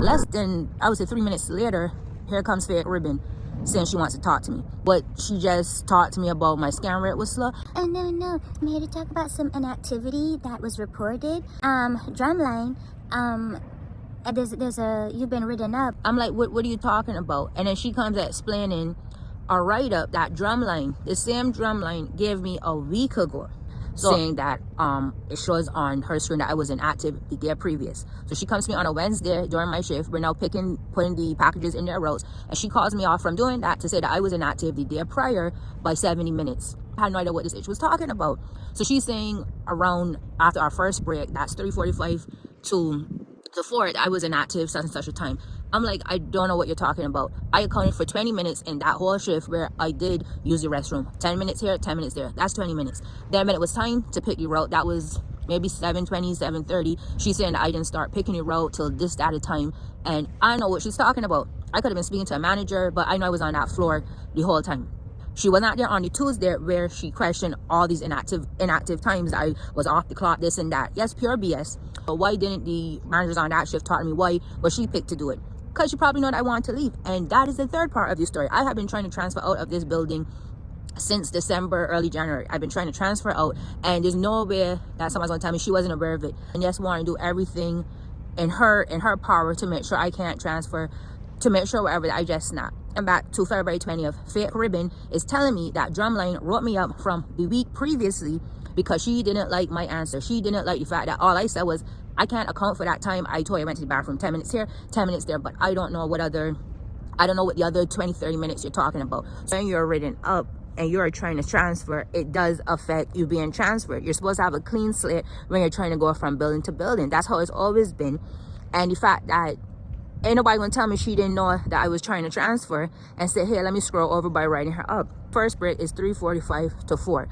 Less than, I would say 3 minutes later, here comes Fake Ribbon saying she wants to talk to me. But she just talked to me about my scan rate was slow. Oh, no. I'm here to talk about some inactivity that was reported. Drumline, you've been written up. I'm like, what are you talking about? And then she comes at explaining a write-up that Drumline, the same Drumline, gave me a week ago, saying that it shows on her screen that I was inactive the day previous. So she comes to me on a Wednesday during my shift. We're now putting the packages in their routes, and she calls me off from doing that to say that I was inactive the day prior by 70 minutes. I had no idea what this itch was talking about. So she's saying around after our first break, that's 3:45 to 4, I was inactive such and such a time. I'm like, I don't know what you're talking about. I accounted for 20 minutes in that whole shift where I did use the restroom. 10 minutes here, 10 minutes there. That's 20 minutes. Then when it was time to pick the route, that was maybe 7:20, 7:30. She's saying that I didn't start picking the route till this at a time. And I know what she's talking about. I could have been speaking to a manager, but I know I was on that floor the whole time. She was not there on the Tuesday where she questioned all these inactive times. I was off the clock, this and that. Yes, pure BS. But why didn't the managers on that shift talk to me? Why was she picked to do it? Because you probably know that I want to leave. And that is the third part of the story. I have been trying to transfer out of this building since December, early January. I've been trying to transfer out, and there's no way that someone's gonna tell me she wasn't aware of it. And yes, want to do everything in her power to make sure I can't transfer, to make sure whatever that I just snap. And back to February 20th, Fake Ribbon is telling me that Drumline wrote me up from the week previously because she didn't like my answer. She didn't like the fact that all I said was, I can't account for that time. I told you I went to the bathroom 10 minutes here, 10 minutes there, but I don't know what the other 20, 30 minutes you're talking about. So when you're written up and you're trying to transfer, it does affect you being transferred. You're supposed to have a clean slate when you're trying to go from building to building. That's how it's always been. And the fact that ain't nobody gonna tell me she didn't know that I was trying to transfer and say, hey, let me scroll over by writing her up. First break is 3:45 to 4.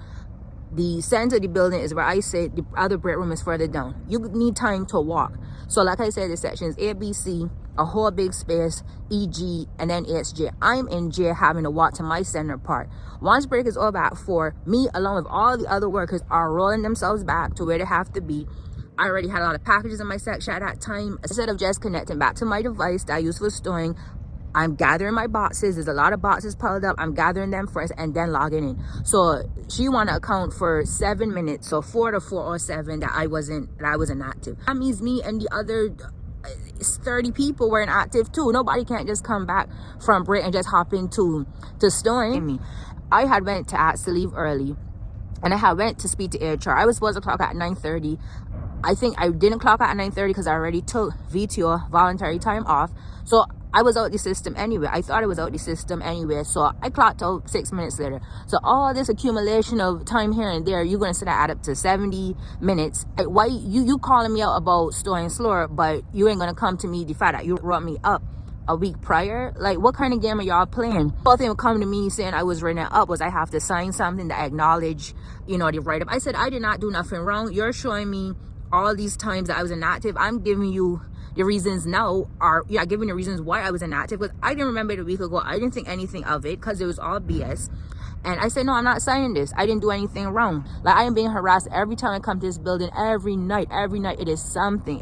The center of the building is where I sit. The other break room is further down. You need time to walk. So like I said, the sections A, B, C, a whole big space, E, G, and then H, J. I'm in J having to walk to my center part. Once break is over at 4, me along with all the other workers are rolling themselves back to where they have to be. I already had a lot of packages in my section at that time. Instead of just connecting back to my device that I use for storing, I'm gathering my boxes. There's a lot of boxes piled up. I'm gathering them first and then logging in. So she want to account for 7 minutes, so 4 to 4:07 that I was inactive. That means me and the other 30 people were inactive too. Nobody can't just come back from break and just hop into storing me. I had went to ask to leave early, and I had went to speak to HR. I was supposed to clock at 9:30. I think I didn't clock out at 9:30 because I already took VTO, voluntary time off. So I was out the system anyway. I thought I was out the system anyway. So I clocked out 6 minutes later. So all this accumulation of time here and there, you're going to see that add up to 70 minutes. Why you calling me out about storing slower, but you ain't going to come to me the fact that you wrote me up a week prior? Like, what kind of game are y'all playing? The whole thing would come to me saying I was written up was I have to sign something that acknowledge, the write-up. I said, I did not do nothing wrong. You're showing me all these times that I was inactive. I'm giving you the reasons now giving the reasons why I was inactive, because I didn't remember it a week ago. I didn't think anything of it because it was all BS. And I said, no, I'm not signing this. I didn't do anything wrong. Like, I am being harassed every time I come to this building, every night. It is something.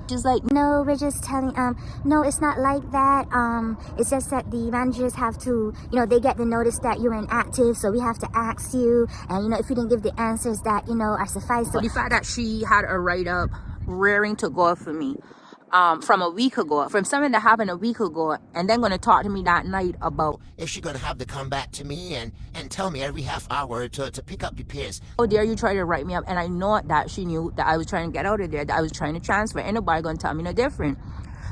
Just like, no, we're just telling, no, it's not like that. It's just that the managers have to, they get the notice that you're inactive, so we have to ask you. And, if you didn't give the answers that, are suffice. So the fact that she had a write-up rearing to go for me from a week ago, from something that happened a week ago, and then going to talk to me that night about if she's going to have to come back to me and tell me every half hour to pick up the pace. How dare you try to write me up? And I know that she knew that I was trying to get out of there, that I was trying to transfer. Ain't nobody going to tell me no different.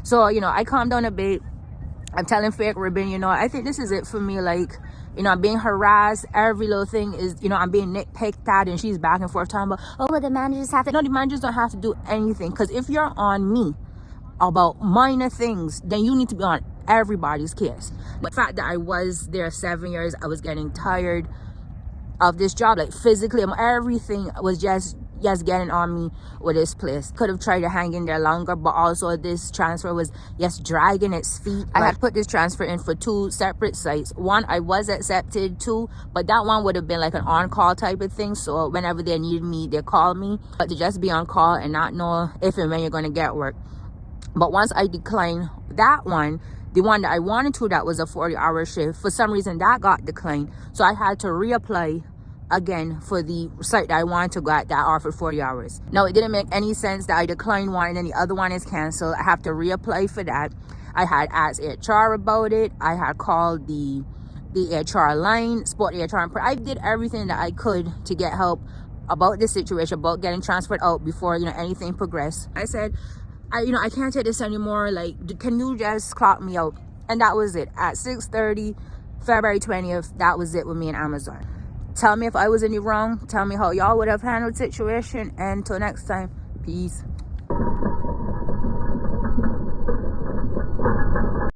So, I calmed down a bit. I'm telling Fake Ribbon, I think this is it for me. Like, I'm being harassed. Every little thing is, I'm being nitpicked at, and she's back and forth talking about, oh, well, the managers have to. No, the managers don't have to do anything. Because if you're on me about minor things, then you need to be on everybody's case. But the fact that I was there 7 years, I was getting tired of this job. Like, physically, everything was just getting on me with this place. Could have tried to hang in there longer, but also this transfer was dragging its feet. I had put this transfer in for 2 separate sites. One I was accepted to, but that one would have been like an on-call type of thing. So whenever they needed me, they called me. But to just be on call and not know if and when you're going to get work, But once I declined that one, the one that I wanted to, that was a 40-hour shift, for some reason that got declined. So I had to reapply again for the site that I wanted to get that offered 40 hours. Now, it didn't make any sense that I declined one and then the other one is canceled. I have to reapply for that. I had asked HR about it. I had called the HR line, Sport HR. I did everything that I could to get help about this situation, about getting transferred out before, you know, anything progressed. I said, I can't take this anymore. Like, can you just clock me out? And that was it. At 6:30, February 20th, that was it with me and Amazon. Tell me if I was in the wrong. Tell me how y'all would have handled the situation. And until next time, peace.